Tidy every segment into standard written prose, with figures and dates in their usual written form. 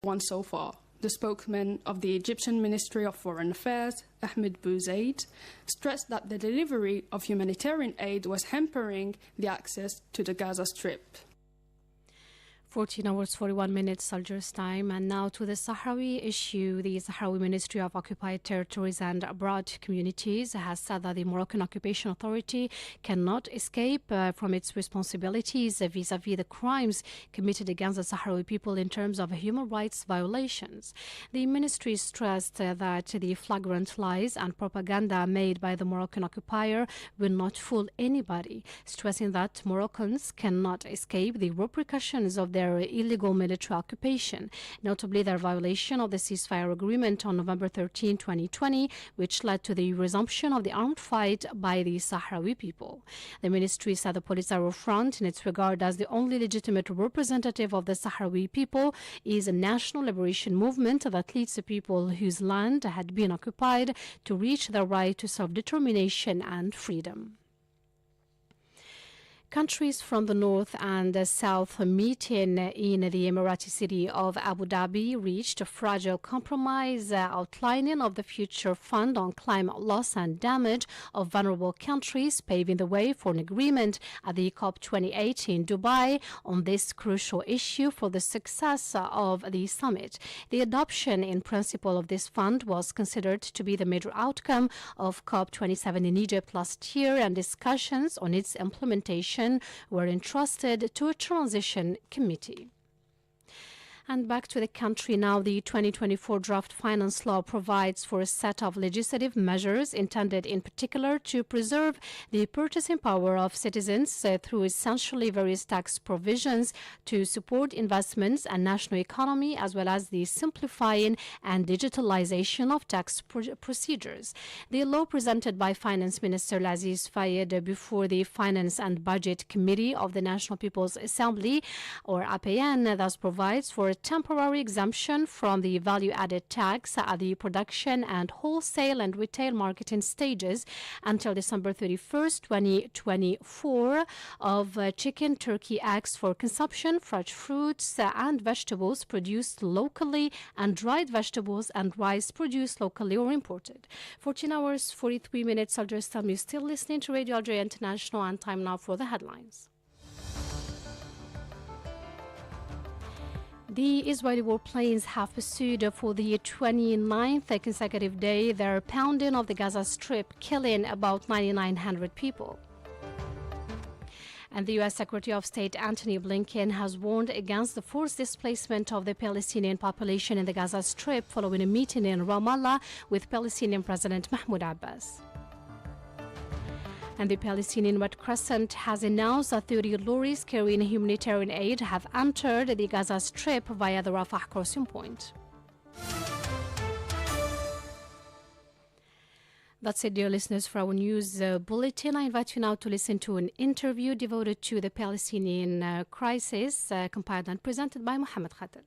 one so far. The spokesman of the Egyptian Ministry of Foreign Affairs, Ahmed Bouzaid, stressed that the delivery of humanitarian aid was hampering the access to the Gaza Strip. 14 hours 41 minutes Algiers time, and now to the Sahrawi issue. The Sahrawi Ministry of Occupied Territories and Abroad Communities has said that the Moroccan Occupation Authority cannot escape from its responsibilities vis-à-vis the crimes committed against the Sahrawi people in terms of human rights violations. The ministry stressed that the flagrant lies and propaganda made by the Moroccan occupier will not fool anybody, stressing that Moroccans cannot escape the repercussions of their illegal military occupation, notably their violation of the ceasefire agreement on November 13, 2020, which led to the resumption of the armed fight by the Sahrawi people. The ministry said the Polisario Front, in its regard as the only legitimate representative of the Sahrawi people, is a national liberation movement that leads the people whose land had been occupied to reach their right to self-determination and freedom. Countries from the north and the south meeting in the Emirati city of Abu Dhabi reached a fragile compromise outlining of the future fund on climate loss and damage of vulnerable countries, paving the way for an agreement at the COP28 in Dubai on this crucial issue for the success of the summit. The adoption in principle of this fund was considered to be the major outcome of COP27 in Egypt last year, and discussions on its implementation were entrusted to a transition committee. And back to the country now. The 2024 draft finance law provides for a set of legislative measures intended in particular to preserve the purchasing power of citizens through essentially various tax provisions to support investments and national economy, as well as the simplifying and digitalization of tax procedures. The law presented by Finance Minister Aziz Fayed before the Finance and Budget Committee of the National People's Assembly, or APN, thus provides for temporary exemption from the value-added tax at the production and wholesale and retail marketing stages until December 31st, 2024 of chicken, turkey, eggs for consumption, fresh fruits and vegetables produced locally, and dried vegetables and rice produced locally or imported. 14 hours, 43 minutes. Algiers time. You're still listening to Radio Algeria International, and time now for the headlines. The Israeli warplanes have pursued for the 29th consecutive day their pounding of the Gaza Strip, killing about 9,900 people. And the U.S. Secretary of State Antony Blinken has warned against the forced displacement of the Palestinian population in the Gaza Strip following a meeting in Ramallah with Palestinian President Mahmoud Abbas. And the Palestinian Red Crescent has announced that 30 lorries carrying humanitarian aid have entered the Gaza Strip via the Rafah crossing point. That's it, dear listeners, for our news bulletin. I invite you now to listen to an interview devoted to the Palestinian crisis, compiled and presented by Mohammed Khater.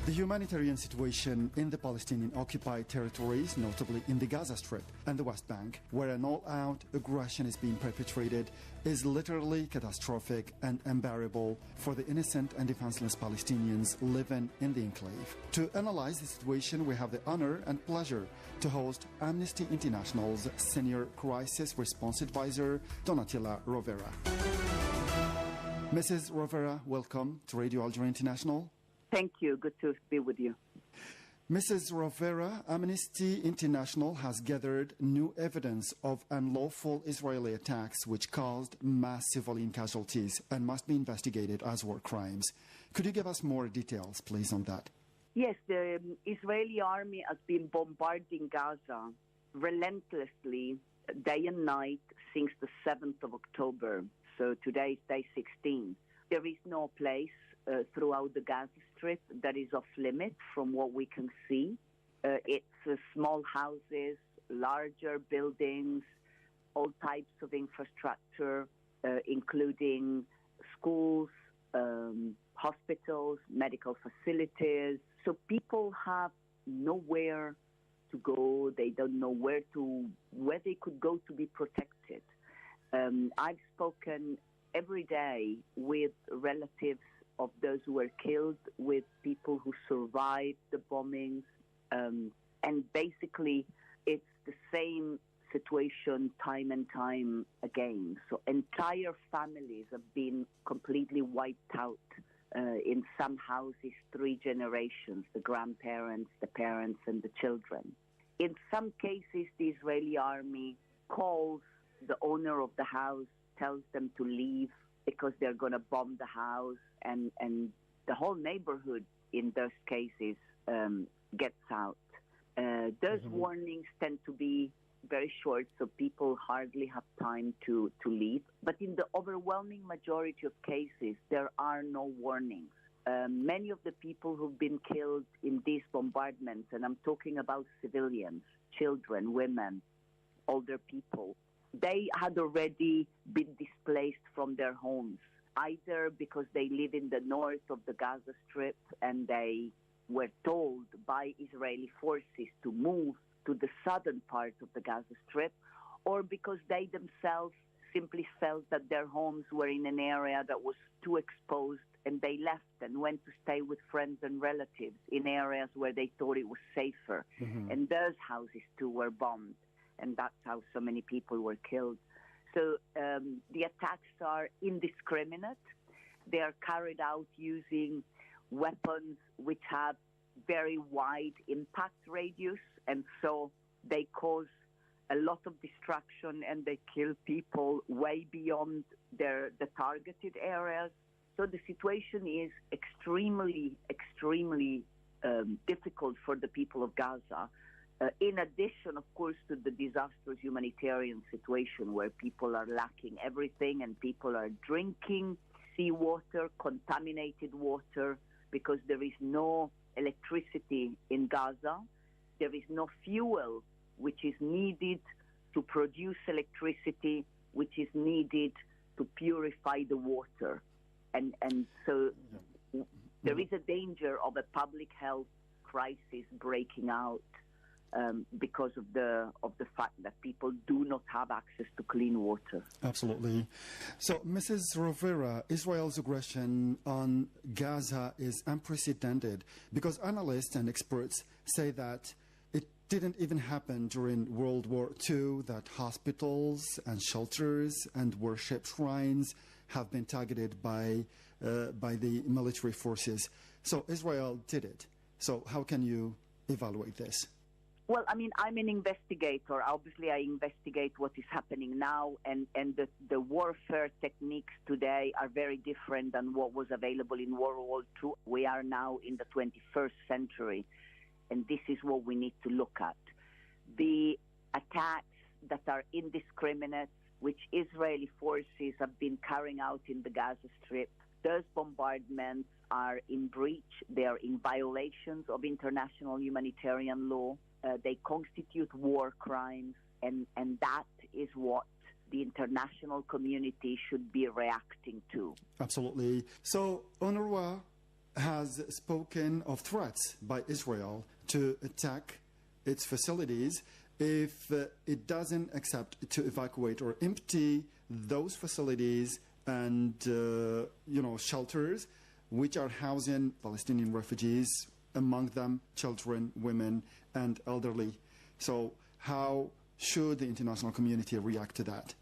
The humanitarian situation in the Palestinian occupied territories, notably in the Gaza Strip and the West Bank, where an all-out aggression is being perpetrated, is literally catastrophic and unbearable for the innocent and defenseless Palestinians living in the enclave. To analyze the situation, we have the honor and pleasure to host Amnesty International's Senior Crisis Response Advisor, Donatilla Rovera. Mrs. Rovera, welcome to Radio Algeria International. Thank you. Good to be with you. Mrs. Rovera, Amnesty International has gathered new evidence of unlawful Israeli attacks which caused mass civilian casualties and must be investigated as war crimes. Could you give us more details, please, on that? Yes, the Israeli army has been bombarding Gaza relentlessly day and night since the 7th of October. So today is day 16. There is no place throughout the Gaza Strip that is off limit from what we can see. It's small houses, larger buildings, all types of infrastructure, including schools, hospitals, medical facilities. So people have nowhere to go. They don't know where they could go to be protected. I've spoken every day with relatives of those who were killed, with people who survived the bombings, and basically it's the same situation time and time again. So entire families have been completely wiped out. In some houses, 3 generations, the grandparents, the parents, and the children. In some cases, the Israeli army calls the owner of the house, tells them to leave because they're going to bomb the house, and the whole neighborhood in those cases gets out. Those warnings tend to be very short, so people hardly have time to leave. But in the overwhelming majority of cases, there are no warnings. Many of the people who've been killed in these bombardments, and I'm talking about civilians, children, women, older people, they had already been displaced from their homes, either because they live in the north of the Gaza Strip and they were told by Israeli forces to move to the southern part of the Gaza Strip, or because they themselves simply felt that their homes were in an area that was too exposed, and they left and went to stay with friends and relatives in areas where they thought it was safer. And those houses too were bombed, and that's how so many people were killed. So the attacks are indiscriminate. They are carried out using weapons which have very wide impact radius, and so they cause a lot of destruction and they kill people way beyond the targeted areas. So the situation is extremely difficult for the people of Gaza. In addition, of course, to the disastrous humanitarian situation where people are lacking everything and people are drinking seawater, contaminated water, because there is no electricity in Gaza. There is no fuel which is needed to produce electricity, which is needed to purify the water. And so there is a danger of a public health crisis breaking out because of the fact that people do not have access to clean water. Absolutely. So, Mrs. Rovera, Israel's aggression on Gaza is unprecedented because analysts and experts say that it didn't even happen during World War II, that hospitals and shelters and worship shrines have been targeted by the military forces. So Israel did it. So how can you evaluate this? Well, I mean, I'm an investigator. Obviously, I investigate what is happening now, and the warfare techniques today are very different than what was available in World War II. We are now in the 21st century, and this is what we need to look at. The attacks that are indiscriminate, which Israeli forces have been carrying out in the Gaza Strip, those bombardments are in breach. They are in violations of international humanitarian law. They constitute war crimes, and that is what the international community should be reacting to. Absolutely. So UNRWA has spoken of threats by Israel to attack its facilities if it doesn't accept to evacuate or empty those facilities and shelters which are housing Palestinian refugees, among them children, women, and elderly. So how should the international community react to that?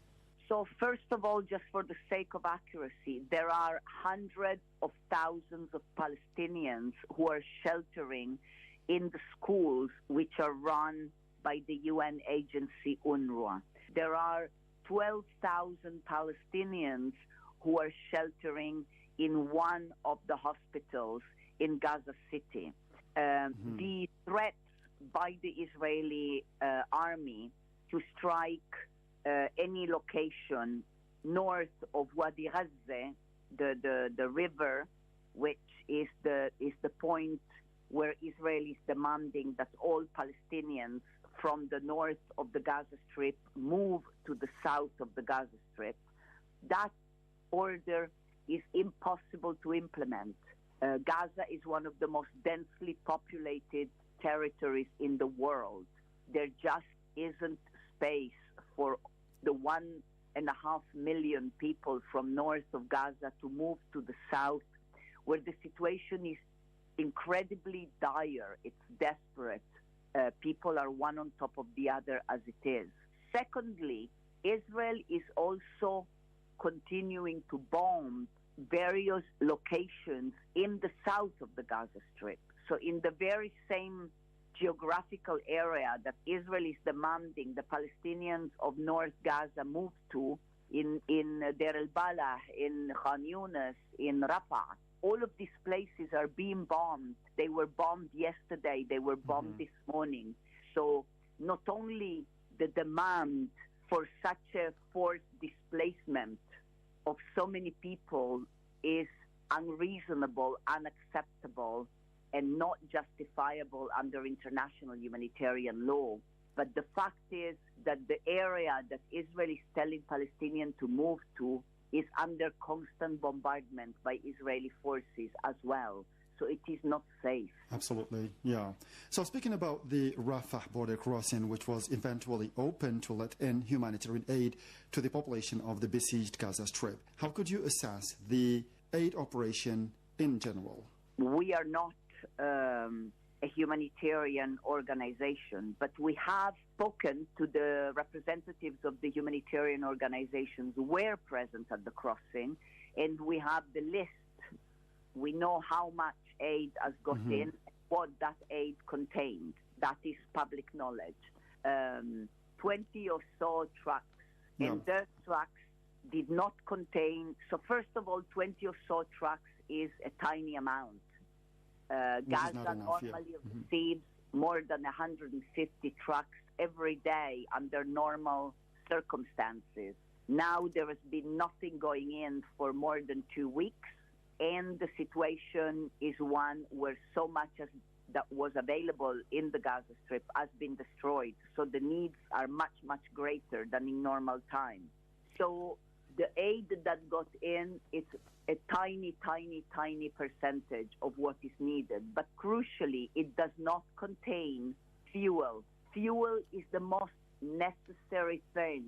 So first of all, just for the sake of accuracy, there are hundreds of thousands of Palestinians who are sheltering in the schools which are run by the UN agency UNRWA. There are 12,000 Palestinians who are sheltering in one of the hospitals in Gaza City. The threats by the Israeli army to strike any location north of Wadi Ghaza, the river, which is the point where Israel is demanding that all Palestinians from the north of the Gaza Strip move to the south of the Gaza Strip. That order is impossible to implement. Gaza is one of the most densely populated territories in the world. There just isn't space for the 1 million people from north of Gaza to move to the south, where the situation is incredibly dire. It's desperate. People are one on top of the other as it is. Secondly, Israel is also continuing to bomb various locations in the south of the Gaza Strip. So in the very same geographical area that Israel is demanding the Palestinians of North Gaza move to, in Deir el-Balah, in Khan Yunis, in Rafah, all of these places are being bombed. They were bombed yesterday. They were bombed this morning. So not only the demand for such a forced displacement of so many people is unreasonable, unacceptable, and not justifiable under international humanitarian law. But the fact is that the area that Israel is telling Palestinians to move to is under constant bombardment by Israeli forces as well. So it is not safe. Absolutely, yeah. So speaking about the Rafah border crossing, which was eventually opened to let in humanitarian aid to the population of the besieged Gaza Strip, how could you assess the aid operation in general? We are not a humanitarian organization, but we have spoken to the representatives of the humanitarian organizations who were present at the crossing, and we have the list. We know how much aid has got in, what that aid contained. That is public knowledge. 20 or so trucks, and those trucks did not contain. So first of all, 20 or so trucks is a tiny amount. Gaza normally receives more than 150 trucks every day under normal circumstances. Now there has been nothing going in for more than 2 weeks, and the situation is one where so much as that was available in the Gaza Strip has been destroyed. So the needs are much, much greater than in normal times. So the aid that got in, it's a tiny, tiny, tiny percentage of what is needed. But crucially, it does not contain fuel. Fuel is the most necessary thing,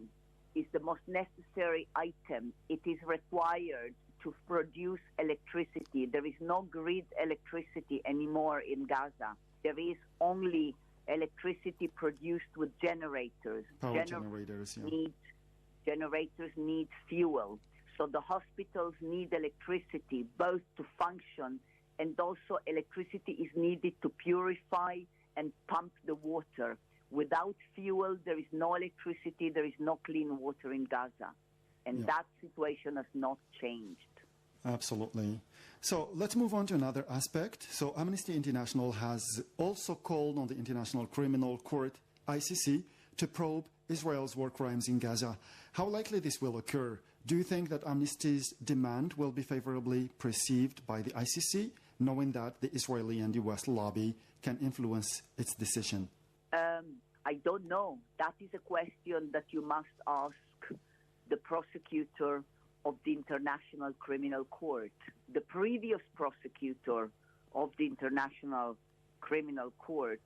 is the most necessary item. It is required to produce electricity. There is no grid electricity anymore in Gaza. There is only electricity produced with generators. Generators need fuel. So the hospitals need electricity, both to function, and also electricity is needed to purify and pump the water. Without fuel, there is no electricity, there is no clean water in Gaza. And that situation has not changed. Absolutely. So let's move on to another aspect. So Amnesty International has also called on the International Criminal Court, ICC, to probe Israel's war crimes in Gaza. How likely this will occur? Do you think that Amnesty's demand will be favorably perceived by the ICC, knowing that the Israeli and US lobby can influence its decision? I don't know. That is a question that you must ask the prosecutor of the International Criminal Court. The previous prosecutor of the International Criminal Court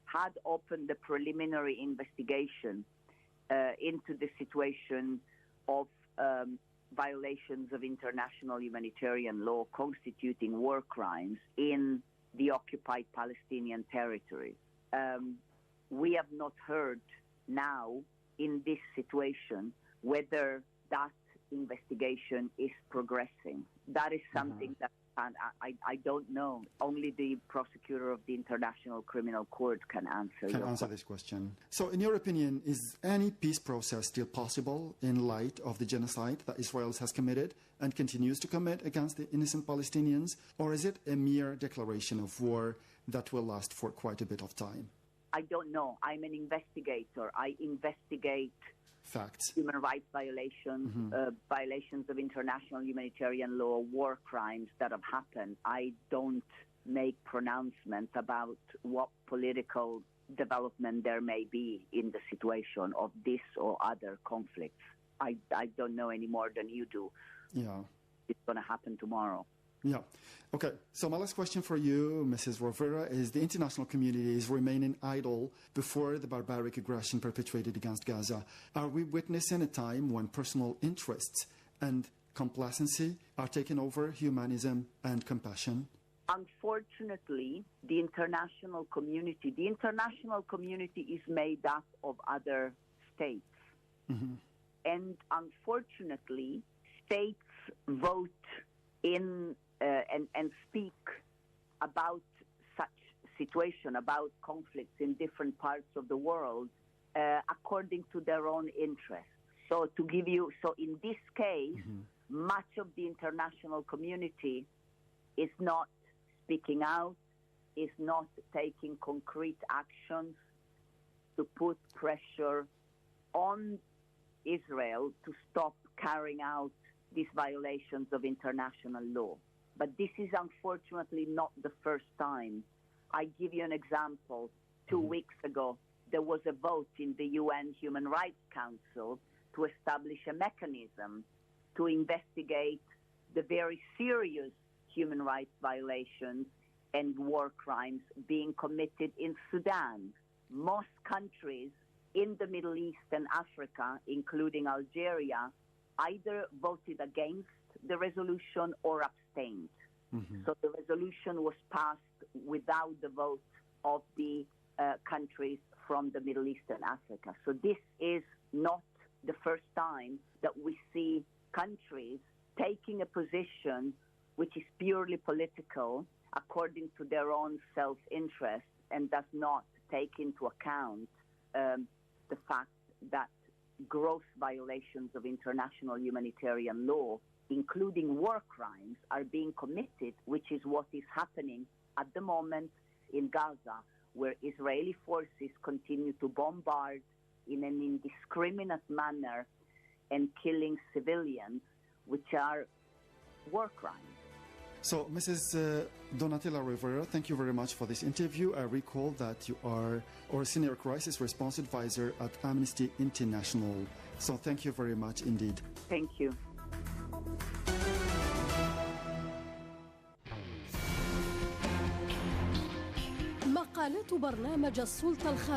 had opened a preliminary investigation into the situation of violations of international humanitarian law constituting war crimes in the occupied Palestinian territory. We have not heard now in this situation whether that investigation is progressing. That is something that I don't know. Only the prosecutor of the International Criminal Court can answer this question. So in your opinion, is any peace process still possible in light of the genocide that Israel has committed and continues to commit against the innocent Palestinians? Or is it a mere declaration of war that will last for quite a bit of time? I don't know. I'm an investigator. I investigate facts, human rights violations, violations of international humanitarian law, war crimes that have happened. I don't make pronouncements about what political development there may be in the situation of this or other conflicts. I don't know any more than you do. Yeah. It's going to happen tomorrow. Yeah. Okay. So my last question for you, Mrs. Rovera, is the international community is remaining idle before the barbaric aggression perpetrated against Gaza. Are we witnessing a time when personal interests and complacency are taking over humanism and compassion? Unfortunately, the international community is made up of other states. Mm-hmm. And unfortunately, states vote in and speak about such situation, about conflicts in different parts of the world, according to their own interests. So in this case, much of the international community is not speaking out, is not taking concrete actions to put pressure on Israel to stop carrying out these violations of international law. But this is unfortunately not the first time. I give you an example. 2 weeks ago, there was a vote in the UN Human Rights Council to establish a mechanism to investigate the very serious human rights violations and war crimes being committed in Sudan. Most countries in the Middle East and Africa, including Algeria, either voted against the resolution or abstained. So the resolution was passed without the vote of the countries from the Middle East and Africa. So this is not the first time that we see countries taking a position which is purely political according to their own self-interest and does not take into account the fact that gross violations of international humanitarian law, including war crimes, are being committed, which is what is happening at the moment in Gaza, where Israeli forces continue to bombard in an indiscriminate manner and killing civilians, which are war crimes. So, Mrs. Donatella Rovera, thank you very much for this interview. I recall that you are our Senior Crisis Response Advisor at Amnesty International. So thank you very much indeed. Thank you. مقالات برنامج السلطة الخامسة